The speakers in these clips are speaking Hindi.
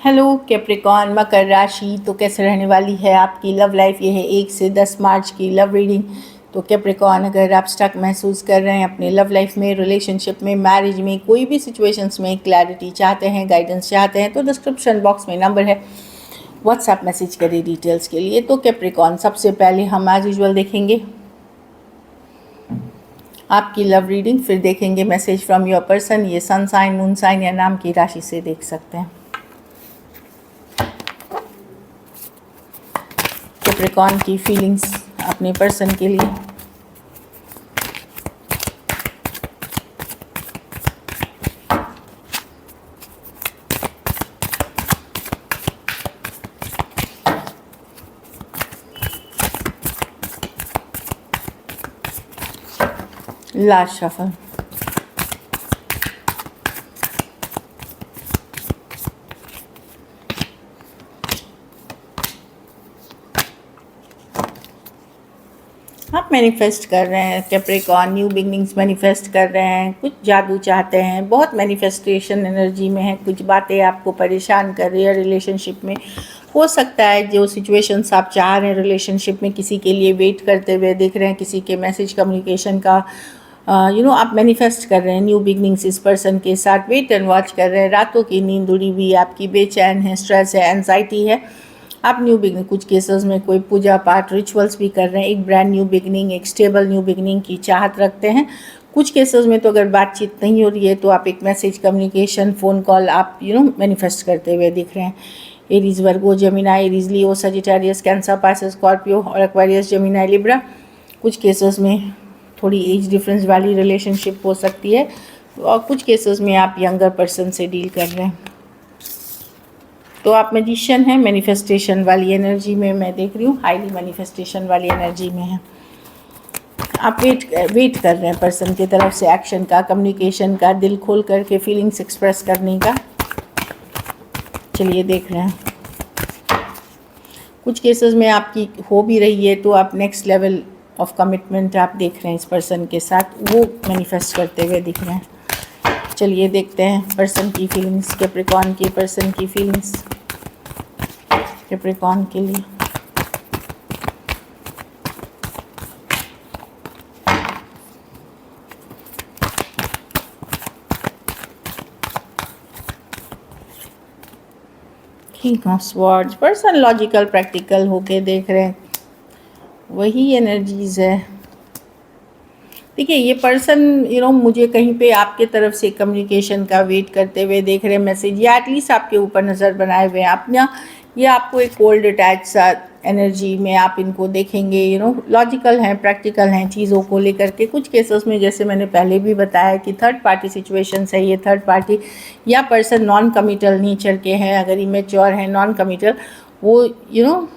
हेलो कैप्रिकॉन मकर राशि, तो कैसे रहने वाली है आपकी लव लाइफ। ये है 1 से 10 मार्च की लव रीडिंग। तो कैप्रिकॉन, अगर आप स्टक महसूस कर रहे हैं अपने लव लाइफ में, रिलेशनशिप में, मैरिज में, कोई भी सिचुएशंस में क्लैरिटी चाहते हैं, गाइडेंस चाहते हैं, तो डिस्क्रिप्शन बॉक्स में नंबर है, व्हाट्सएप मैसेज करिए डिटेल्स के लिए। तो कैप्रिकॉन, सबसे पहले हम एज यूजुअल देखेंगे आपकी लव रीडिंग, फिर देखेंगे मैसेज फ्रॉम योर पर्सन। ये सन साइन, मून साइन या नाम की राशि से देख सकते हैं। कैप्रिकॉन की फीलिंग्स अपने पर्सन के लिए। Last shuffle. आप मैनिफेस्ट कर रहे हैं कैप्रिकॉन, न्यू बिगनिंग्स मैनिफेस्ट कर रहे हैं, कुछ जादू चाहते हैं, बहुत मैनिफेस्टेशन एनर्जी में है, कुछ बातें आपको परेशान कर रही है रिलेशनशिप में। हो सकता है जो सिचुएशंस आप चाह रहे हैं रिलेशनशिप में, किसी के लिए वेट करते हुए दिख रहे हैं, किसी के मैसेज कम्युनिकेशन का आप मैनिफेस्ट कर रहे हैं न्यू बिगनिंग्स इस पर्सन के साथ, वेट एंड वॉच कर रहे हैं। रातों की नींद उड़ी हुई है आपकी, बेचैन है, स्ट्रेस है, एंजाइटी है। आप न्यू बिगनिंग, कुछ केसेस में कोई पूजा पाठ रिचुअल्स भी कर रहे हैं, एक ब्रांड न्यू बिगनिंग, एक स्टेबल न्यू बिगनिंग की चाहत रखते हैं। कुछ केसेस में तो अगर बातचीत नहीं हो रही है तो आप एक मैसेज कम्युनिकेशन, फ़ोन कॉल आप मैनिफेस्ट करते हुए दिख रहे हैं। एरीज, वर्गो, Gemini, Aries, Leo, Sagittarius, cancer, Pisces, Scorpio और एक्वेरियस, जेमिनाई, लिब्रा। कुछ केसेस में थोड़ी एज डिफरेंस वाली रिलेशनशिप हो सकती है और कुछ केसेस में आप यंगर पर्सन से डील कर रहे हैं। तो आप मैजिशियन हैं, मैनिफेस्टेशन वाली एनर्जी में मैं देख रही हूँ, हाईली मैनिफेस्टेशन वाली एनर्जी में है। आप वेट कर रहे हैं पर्सन की तरफ से एक्शन का, कम्युनिकेशन का, दिल खोल करके फीलिंग्स एक्सप्रेस करने का। चलिए देख रहे हैं। कुछ केसेस में आपकी हो भी रही है तो आप नेक्स्ट लेवल ऑफ कमिटमेंट आप देख रहे हैं इस पर्सन के साथ, वो मैनिफेस्ट करते हुए दिख रहे हैं। चलिए देखते हैं पर्सन की फीलिंग्स, कैप्रिकॉन की पर्सन की फीलिंग्स कैप्रिकॉन के लिए। King of swords, person logical practical होके देख रहे हैं, वही एनर्जीज है। देखिए ये पर्सन मुझे कहीं पे आपके तरफ से कम्युनिकेशन का वेट करते हुए देख रहे हैं, मैसेज, या एटलीस्ट आपके ऊपर नज़र बनाए हुए हैं अपना। ये आपको एक कोल्ड अटैच सा एनर्जी में आप इनको देखेंगे। लॉजिकल हैं, प्रैक्टिकल हैं चीज़ों को लेकर के। कुछ केसेस में जैसे मैंने पहले भी बताया कि थर्ड पार्टी सिचुएशन है, ये थर्ड पार्टी या पर्सन नॉन कमिटल नेचर के हैं, अगर इमेच्योर हैं, नॉन कमिटल, वो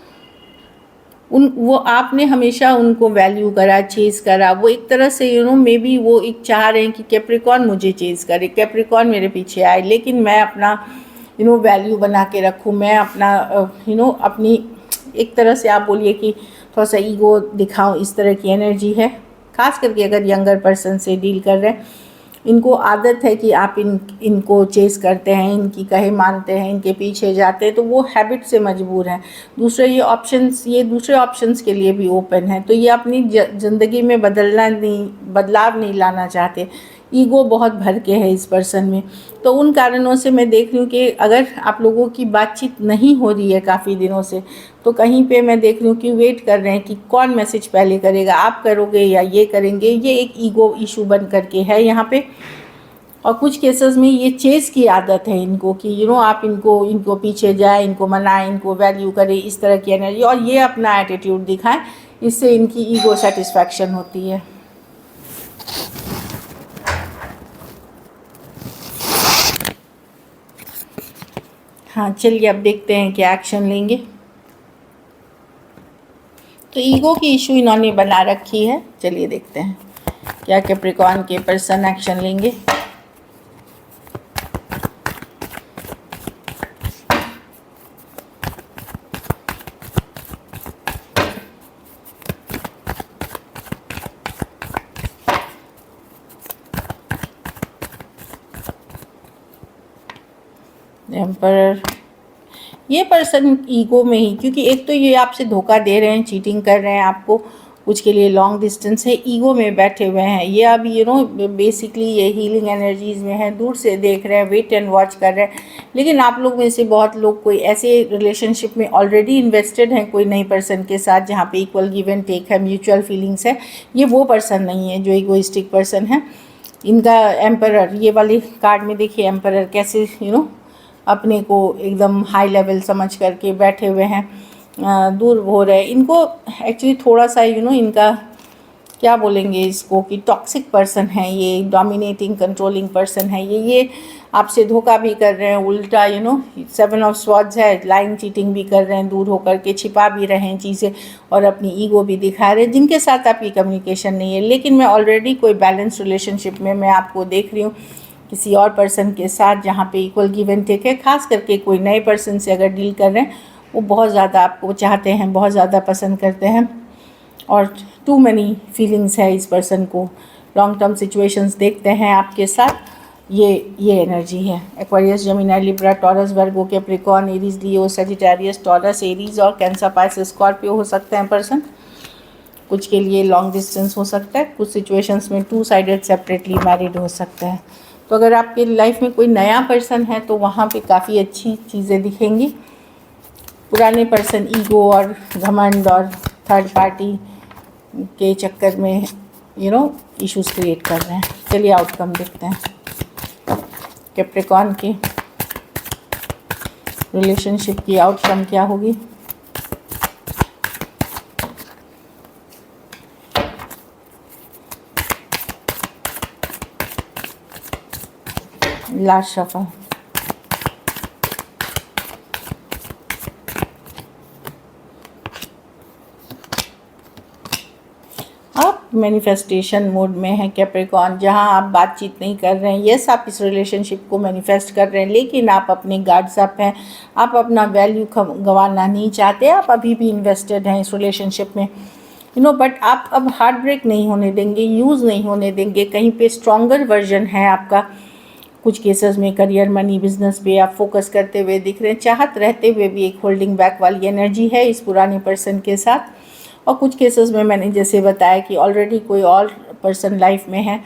वो आपने हमेशा उनको वैल्यू करा, चेज़ करा। वो एक तरह से मे बी वो एक चाह रहे हैं कि कैप्रिकॉन मुझे चेज़ करे, कैप्रिकॉन मेरे पीछे आए, लेकिन मैं अपना वैल्यू बना के रखूँ, मैं अपना अपनी एक तरह से आप बोलिए कि थोड़ा सा ईगो दिखाऊं, इस तरह की एनर्जी है। खास करके अगर यंगर पर्सन से डील कर रहे हैं, इनको आदत है कि आप इनको चेस करते हैं, इनकी कहे मानते हैं, इनके पीछे जाते हैं, तो वो हैबिट से मजबूर हैं। ये दूसरे ऑप्शंस के लिए भी ओपन है। तो ये अपनी ज़िंदगी में बदलाव नहीं लाना चाहते। ईगो बहुत भर के है इस पर्सन में। तो उन कारणों से मैं देख रही हूँ कि अगर आप लोगों की बातचीत नहीं हो रही है काफ़ी दिनों से, तो कहीं पे मैं देख रही हूँ कि वेट कर रहे हैं कि कौन मैसेज पहले करेगा, आप करोगे या ये करेंगे। ये एक ईगो इशू बन करके है यहाँ पे। और कुछ केसेस में ये चेज़ की आदत है इनको कि आप इनको पीछे जाए, इनको मनाएं, इनको वैल्यू करें, इस तरह की एनर्जी, और ये अपना एटीट्यूड दिखाएं। इससे इनकी ईगो सेटिस्फैक्शन होती है। हाँ चलिए अब देखते हैं क्या एक्शन लेंगे। तो ईगो की इशू इन्होंने बना रखी है। चलिए देखते हैं क्या कैप्रिकॉन के पर्सन एक्शन लेंगे। एम्परर, ये पर्सन ईगो में ही, क्योंकि एक तो ये आपसे धोखा दे रहे हैं, चीटिंग कर रहे हैं आपको, कुछ के लिए लॉन्ग डिस्टेंस है, ईगो में बैठे हुए हैं ये। अब बेसिकली ये हीलिंग एनर्जीज में है, दूर से देख रहे हैं, वेट एंड वॉच कर रहे हैं। लेकिन आप लोग में से बहुत लोग कोई ऐसे रिलेशनशिप में ऑलरेडी इन्वेस्टेड हैं कोई नई पर्सन के साथ, जहाँ पे इक्वल गिव एंड टेक है, म्यूचुअल फीलिंग्स है। ये वो पर्सन नहीं है जो इगोइस्टिक पर्सन है। इनका एम्परर, ये वाली कार्ड में देखिए एम्परर कैसे अपने को एकदम हाई लेवल समझ करके बैठे हुए हैं, दूर हो रहे हैं। इनको एक्चुअली थोड़ा सा इनका क्या बोलेंगे इसको कि टॉक्सिक पर्सन है ये, डोमिनेटिंग कंट्रोलिंग पर्सन है ये आपसे धोखा भी कर रहे हैं, उल्टा 7 ऑफ स्वॉर्ड्स है, लाइंग चीटिंग भी कर रहे हैं, दूर होकर के छिपा भी रहे हैं चीज़ें और अपनी ईगो भी दिखा रहे हैं, जिनके साथ आपकी कम्युनिकेशन नहीं है। लेकिन मैं ऑलरेडी कोई बैलेंस रिलेशनशिप में मैं आपको देख रही हूँ किसी और पर्सन के साथ, जहाँ पे इक्वल गिव एंड टेक है। खास करके कोई नए पर्सन से अगर डील कर रहे हैं, वो बहुत ज़्यादा आपको चाहते हैं, बहुत ज़्यादा पसंद करते हैं और टू मैनी फीलिंग्स है इस पर्सन को। लॉन्ग टर्म सिचुएशंस देखते हैं आपके साथ, ये एनर्जी है। Aquarius, Gemini, Libra, taurus, Virgo, Capricorn, Aries, Leo, Sagittarius, taurus, Aries और कैंसर, पाइसेस, स्कॉर्पियो हो सकते हैं पर्सन। कुछ के लिए लॉन्ग डिस्टेंस हो सकता है, कुछ सिचुएशंस में 2 साइडेड सेपरेटली मैरिड हो सकता है। तो अगर आपके लाइफ में कोई नया पर्सन है तो वहाँ पे काफ़ी अच्छी चीज़ें दिखेंगी। पुराने पर्सन ईगो और घमंड और थर्ड पार्टी के चक्कर में इश्यूज क्रिएट कर रहे हैं। चलिए आउटकम देखते हैं कैप्रिकॉर्न की रिलेशनशिप की आउटकम क्या होगी। लास्ट शफल, आप मैनिफेस्टेशन मोड में हैं कैप्रिकॉर्न, जहां आप बातचीत नहीं कर रहे हैं। यस, आप इस रिलेशनशिप को मैनिफेस्ट कर रहे हैं, लेकिन आप अपने गार्ड्स अप हैं, आप अपना वैल्यू गंवाना नहीं चाहते, आप अभी भी इन्वेस्टेड हैं इस रिलेशनशिप में बट आप अब हार्ट ब्रेक नहीं होने देंगे, यूज़ नहीं होने देंगे। कहीं पे स्ट्रॉन्गर वर्जन है आपका। कुछ केसेस में करियर, मनी, बिजनेस पे आप फोकस करते हुए दिख रहे हैं, चाहत रहते हुए भी एक होल्डिंग बैक वाली एनर्जी है इस पुराने पर्सन के साथ। और कुछ केसेस में मैंने जैसे बताया कि ऑलरेडी कोई और पर्सन लाइफ में है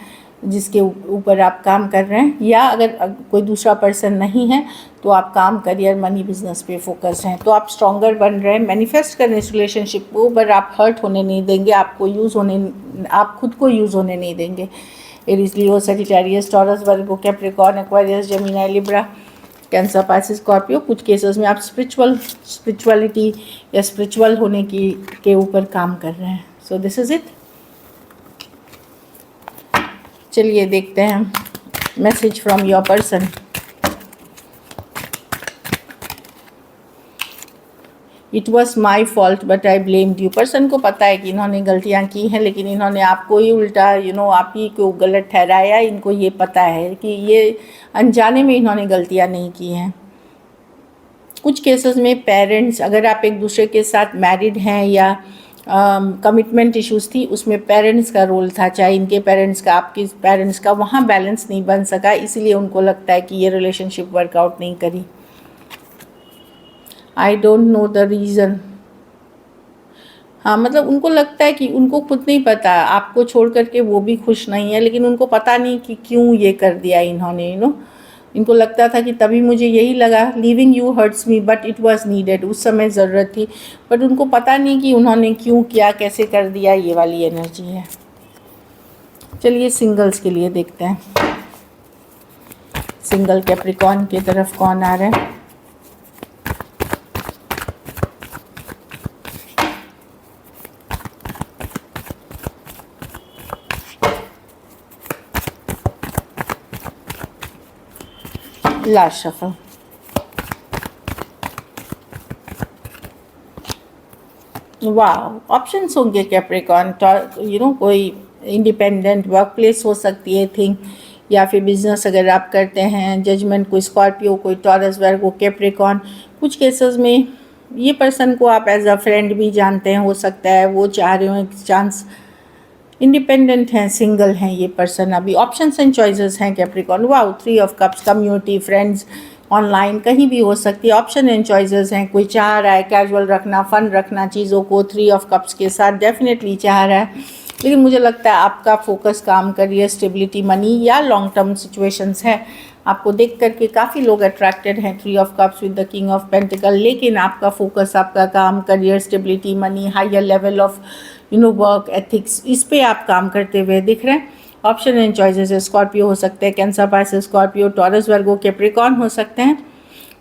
जिसके ऊपर आप काम कर रहे हैं, या अगर कोई दूसरा पर्सन नहीं है तो आप काम, करियर, मनी, बिजनेस पे फोकस हैं। तो आप स्ट्रॉन्गर बन रहे हैं, मैनिफेस्ट करें इस रिलेशनशिप को, पर आप हर्ट होने नहीं देंगे, आप खुद को यूज़ होने नहीं देंगे। Aries, Leo, Sagittarius, Taurus, Virgo, Capricorn, Aquarius, Gemini, Libra, Cancer, Pisces, Scorpio. कुछ केसेस में आप स्पिरिचुअलिटी या स्पिरिचुअल होने के ऊपर काम कर रहे हैं। So this is it. चलिए देखते हैं message from your person. It was my fault but I blamed you. Person को पता है कि इन्होंने गलतियाँ की हैं, लेकिन इन्होंने आपको ही उल्टा आप ही को गलत ठहराया। इनको ये पता है कि ये अनजाने में इन्होंने गलतियाँ नहीं की हैं। कुछ केसेस में पेरेंट्स, अगर आप एक दूसरे के साथ मैरिड हैं या कमिटमेंट इश्यूज थी, उसमें पेरेंट्स का रोल था, चाहे इनके पेरेंट्स का, आपके पेरेंट्स का, वहाँ बैलेंस नहीं बन सका, इसलिए उनको लगता है कि ये रिलेशनशिप वर्कआउट नहीं करी। I don't know the reason. हाँ, मतलब उनको लगता है कि उनको खुद नहीं पता, आपको छोड़ करके वो भी खुश नहीं है, लेकिन उनको पता नहीं कि क्यों ये कर दिया इन्होंने। इनको लगता था कि तभी मुझे यही लगा, leaving you hurts me but it was needed, उस समय ज़रूरत थी, बट उनको पता नहीं कि उन्होंने क्यों किया, कैसे कर दिया। ये वाली एनर्जी है। चलिए सिंगल्स के लिए देखते हैं, सिंगल कैप्रिकॉर्न की तरफ कौन आ रहा है। लास्ट शफल, वाह, ऑप्शंस होंगे कैप्रिकॉर्न। कोई इंडिपेंडेंट वर्क प्लेस हो सकती है थिंग, या फिर बिजनेस अगर आप करते हैं। जजमेंट, कोई स्कॉर्पियो, कोई टॉरस, वर्गो, कैप्रिकॉर्न। कुछ केसेस में ये पर्सन को आप एज अ फ्रेंड भी जानते हैं, हो सकता है वो चाह रहे हो एक चांस। इंडिपेंडेंट हैं, सिंगल हैं ये पर्सन अभी। ऑप्शंस एंड चॉइसेस हैं Capricorn. Wow, 3 of cups, community, friends, online, कहीं भी हो सकती है। ऑप्शन एंड चॉइसेस हैं। कोई चाह रहा है कैजुअल रखना, फन रखना चीज़ों को, 3 ऑफ कप्स के साथ डेफिनेटली चाह रहा है, लेकिन मुझे लगता है आपका फोकस काम करियर, स्टेबिलिटी, मनी या लॉन्ग टर्म सिचुएशंस है। आपको देख करके काफ़ी लोग अट्रैक्टेड हैं 3 of cups with the king of pentacles, लेकिन आपका फोकस, आपका काम, career, stability, money, higher level of work ethics, इस पे आप काम करते हुए दिख रहे हैं। ऑप्शन एंड चॉइसेस है। स्कॉर्पियो हो सकते हैं, Cancer, Pisces, Scorpio, Taurus, Virgo, Capricorn हो सकते हैं।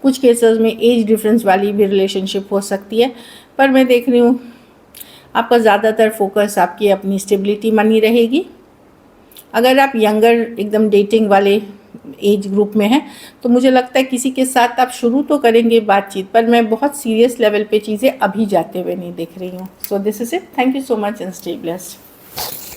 कुछ केसेस में एज डिफरेंस वाली भी रिलेशनशिप हो सकती है, पर मैं देख रही हूँ आपका ज़्यादातर फोकस आपकी अपनी स्टेबिलिटी, मनी रहेगी। अगर आप यंगर एकदम डेटिंग वाले एज ग्रुप में हैं तो मुझे लगता है किसी के साथ आप शुरू तो करेंगे बातचीत, पर मैं बहुत सीरियस लेवल पे चीज़ें अभी जाते हुए नहीं देख रही हूँ। So this is it. Thank you so much and stay blessed.